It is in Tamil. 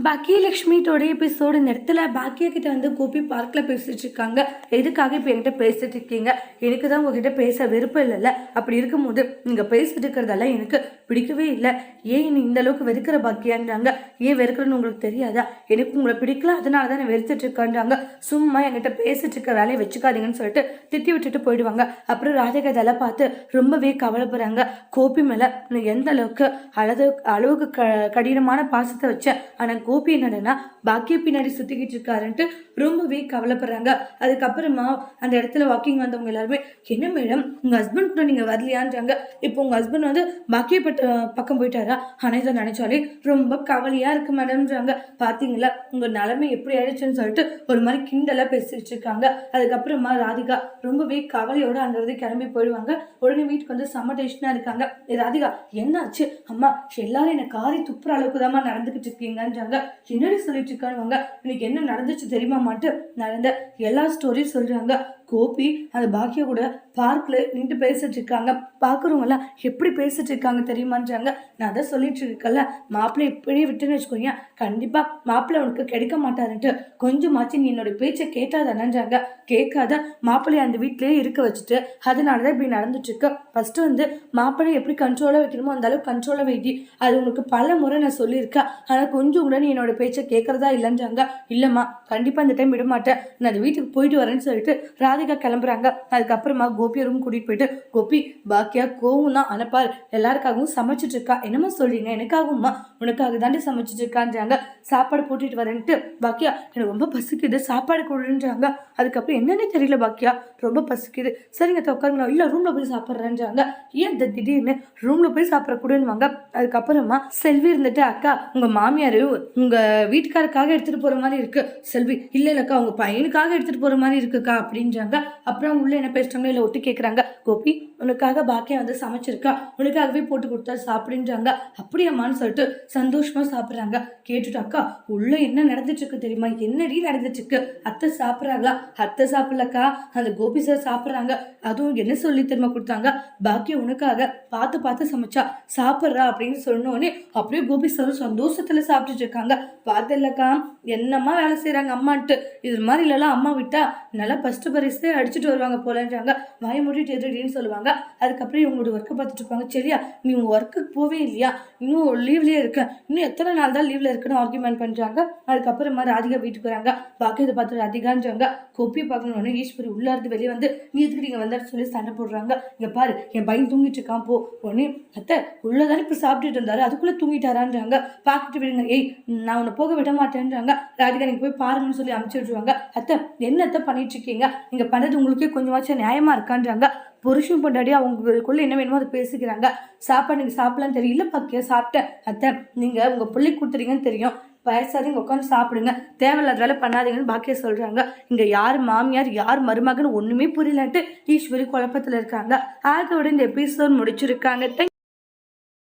பாக்கியலட்சுமியோட எபிசோடு இந்த இடத்துல பாக்கியா கிட்ட வந்து கோபி பார்க்கில் பேசிட்டு இருக்காங்க. எதுக்காக இப்போ என்கிட்ட பேசிட்டு இருக்கீங்க? எனக்கு தான் உங்ககிட்ட பேச விருப்பம் இல்லைல்ல. அப்படி இருக்கும்போது நீங்கள் பேசிட்டு இருக்கிறதெல்லாம் எனக்கு பிடிக்கவே இல்லை. ஏன் நீ இந்த அளவுக்கு வெறுக்கிற பாக்கியான்றாங்க. ஏன் வெறுக்கிறன்னு உங்களுக்கு தெரியாதா? எனக்கு உங்களை பிடிக்கல, அதனால தான் நான் வெறுத்துட்டு இருக்கான்றாங்க. சும்மா என்கிட்ட பேசிட்டு இருக்க வேலையை வச்சுக்காதீங்கன்னு சொல்லிட்டு திட்டி விட்டுட்டு போயிடுவாங்க. அப்புறம் ராதிகா இதெல்லாம் பார்த்து ரொம்பவே கவலைப்படுறாங்க. கோபி மேலே எந்த அளவுக்கு அளவுக்கு கடினமான பாசத்தை வச்சேன், ஆனால் கோபி என்னடனா பாக்கிய பின்னாடி சுத்திக்கிட்டு இருக்காருன்ட்டு ரொம்பவே கவலைப்படுறாங்க. அதுக்கப்புறமா அந்த இடத்துல வாக்கிங் வந்தவங்க எல்லாருமே, என்ன மேடம் உங்க ஹஸ்பண்ட் கூட நீங்க வரலையான்றாங்க. இப்போ உங்க ஹஸ்பண்ட் வந்து பாக்கியப்பட்ட பக்கம் போயிட்டாரா? ஆனால் இதை நினைச்சாலே ரொம்ப கவலையா இருக்கு மேடம்ன்றாங்க. பாத்தீங்களா உங்க நிலைமை எப்படி ஆயிடுச்சுன்னு சொல்லிட்டு ஒரு மாதிரி கிண்டலா பேசிட்டு இருக்காங்க. அதுக்கப்புறமா ராதிகா ரொம்பவே கவலையோட அந்த இடத்துல கிளம்பி போயிடுவாங்க. உடனே வீட்டுக்கு வந்து செம்ம டென்ஷனா இருக்காங்க. ராதிகா என்னாச்சு? அம்மா எல்லாரும் என்ன காரி துப்புற அளவுக்கு தான் நடந்துகிட்டு இருக்கீங்கன்றாங்க. என்னடி சொல்லிட்டு இருக்காங்க? இன்னைக்கு என்ன நடந்துச்சு தெரியுமா மாட்டு நடந்த எல்லா ஸ்டோரியும் சொல்றாங்க. கோபி அந்த பாக்கியா கூட பார்க்ல நின்று பேசிட்டு இருக்காங்க. பாக்குறவங்க எல்லாம் எப்படி பேசிட்டு இருக்காங்க தெரியுமான்றாங்க. நான் அதை சொல்லிட்டு இருக்கல, மாப்பிள்ளை இப்படியே விட்டுன்னு வச்சுக்கோங்க, கண்டிப்பா மாப்பிள்ளை உனக்கு கிடைக்க மாட்டாருன்ட்டு கொஞ்சமாச்சு நீ என்னோட பேச்சை கேட்டாதானன்றாங்க. கேட்காத மாப்பிள்ளைய அந்த வீட்லயே இருக்க வச்சுட்டு அதனாலதான் இப்படி நடந்துட்டு இருக்கு. ஃபர்ஸ்ட் வந்து மாப்பிள்ளை எப்படி கண்ட்ரோலா வைக்கணுமோ அந்த அளவுக்கு கண்ட்ரோலா வைக்கி. அது உனக்கு பல முறை நான் சொல்லியிருக்கேன். ஆனா கொஞ்சம் கூட நீ என்னோட பேச்சை கேட்கறதா இல்லைன்றாங்க. இல்லம்மா கண்டிப்பா இந்த டைம் விட மாட்டேன், நான் அந்த வீட்டுக்கு போயிட்டு வரேன்னு சொல்லிட்டு ராதிகா கிளம்புறாங்க. அதுக்கப்புறமா கோபியை ரூம் கூட்டிட்டு போயிட்டு, கோபி பாக்கியா கோவம் தான் அனுப்பார், எல்லாருக்காகவும் சமைச்சிட்டு இருக்கா. என்னமா சொல்றீங்க? எனக்காகவும்மா? உனக்காக தாண்டி சமைச்சிட்டு இருக்கான்றாங்க. சாப்பாடு போட்டுட்டு வரேன்ட்டு பாக்கியா எனக்கு ரொம்ப பசிக்குது சாப்பாடு கொடுன்றாங்க. அதுக்கப்புறம் என்னன்னே தெரியல பாக்கியா ரொம்ப பசிக்குது. சரிங்க உட்காருங்க, இல்ல ரூம்ல போய் சாப்பிட்றேன்றாங்க. ஏன் இந்த திடீர்னு ரூம்ல போய் சாப்பிட கூடன்னுவாங்க. அதுக்கப்புறமா செல்வி இருந்துட்டு, அக்கா உங்க மாமியாரு உங்க வீட்டுக்காரருக்காக எடுத்துட்டு போற மாதிரி இருக்கு. செல்வி இல்ல இல்லக்கா உங்க பையனுக்காக எடுத்துட்டு போற மாதிரி இருக்குக்கா அப்படின்றாங்க. அப்புறம் உள்ள என்ன பேசுறாங்க இல்ல ஒட்டு கேட்குறாங்க. கோபி உனக்காக பாக்கியா வந்து சமைச்சிருக்கா, உனக்காகவே போட்டு கொடுத்தா சாப்பிடுன்றாங்க. அப்படியாமான்னு சொல்லிட்டு சந்தோஷமா சாப்பிட்றாங்க. கேட்டுட்டு, அக்கா உள்ள என்ன நடந்துட்டு இருக்கு தெரியுமா? என்னடி நடந்துட்டு இருக்கு? அத்தை சாப்பிட்றாங்களா? அத்தை சாப்பிடலக்கா, அந்த கோபி சார் சாப்பிட்றாங்க. அதுவும் என்ன சொல்லி தெரியுமா கொடுத்தாங்க? பாக்கியா உனக்காக பார்த்து பார்த்து சமைச்சா சாப்பிட்றா அப்படின்னு சொன்னோடனே அப்படியே கோபி சார் சந்தோஷத்துல சாப்பிட்டுட்டு இருக்காங்க. பார்த்து இல்லக்கா என்னம்மா வேலை செய்யறாங்க அம்மான்ட்டு, இது மாதிரி இல்லலாம் அம்மா விட்டா நல்லா ஃபர்ஸ்ட் பரிசு அடிச்சுட்டு வருவாங்க போலன்றாங்க. வாய மூடிட்டு எதுன்னு சொல்லுவாங்க. அதுக்கப்புறம் இவங்களோட ஒர்க்கை பார்த்துட்டு இருப்பாங்க. சரியா நீ உங்க ஒர்க்குக்கு போவே இல்லையா? இன்னும் லீவ்லயே இருக்க, இன்னும் எத்தனை நாள் தான் லீவ்ல இருக்குன்னு ஆர்குமெண்ட் பண்றாங்க. அதுக்கப்புறமா ராதிகா வீட்டுக்கு வராங்க. பாக்கி இதை பார்த்து ராதிகான்றாங்க. கோப்பியை பார்க்கணும்னு ஈஸ்வரி உள்ள இருந்து வெளியே வந்து, நீ எதுக்கு நீங்க வந்தாரு சொல்லி சண்டை போடுறாங்க. இங்க பாரு என் பையன் தூங்கிட்டு இருக்கான் போ. உடனே அத்தை உள்ளதானே இப்ப சாப்பிட்டுட்டு இருந்தாரு அதுக்குள்ள தூங்கிட்டாரான்றாங்க. பாக்கிட்டு விடுங்க, ஏய் நான் உன்னை போக விட மாட்டேன்றாங்க. ராதிகா நீங்க போய் பாருங்கன்னு சொல்லி அனுப்பிச்சு விட்டுருவாங்க. அத்தை என்னத்தை பண்ணிட்டு இருக்கீங்க? நீங்க பண்ணது உங்களுக்கே கொஞ்சமாச்சும் நியாயமா இருக்கான்றாங்க. புருஷன் பொண்டாடி அவங்களுக்குள்ள என்ன வேணுமோ அதை பேசிக்கிறாங்க. சாப்பாடு நீங்க சாப்பிடலாம் தெரியல பாக்கியா சாப்பிட்டேன். அத்தை நீங்க உங்க பிள்ளைக்கு கொடுத்துறீங்கன்னு தெரியும், வயசாதீங்க உட்காந்து சாப்பிடுங்க, தேவையில்லாத வேலை பண்ணாதீங்கன்னு பாக்கியா சொல்றாங்க. இங்க யார் மாமியார் யார் மருமகன்னு ஒண்ணுமே புரியலன்ட்டு ஈஸ்வரி குழப்பத்துல இருக்காங்க. அதோட இந்த எபிசோட் முடிச்சிருக்காங்க.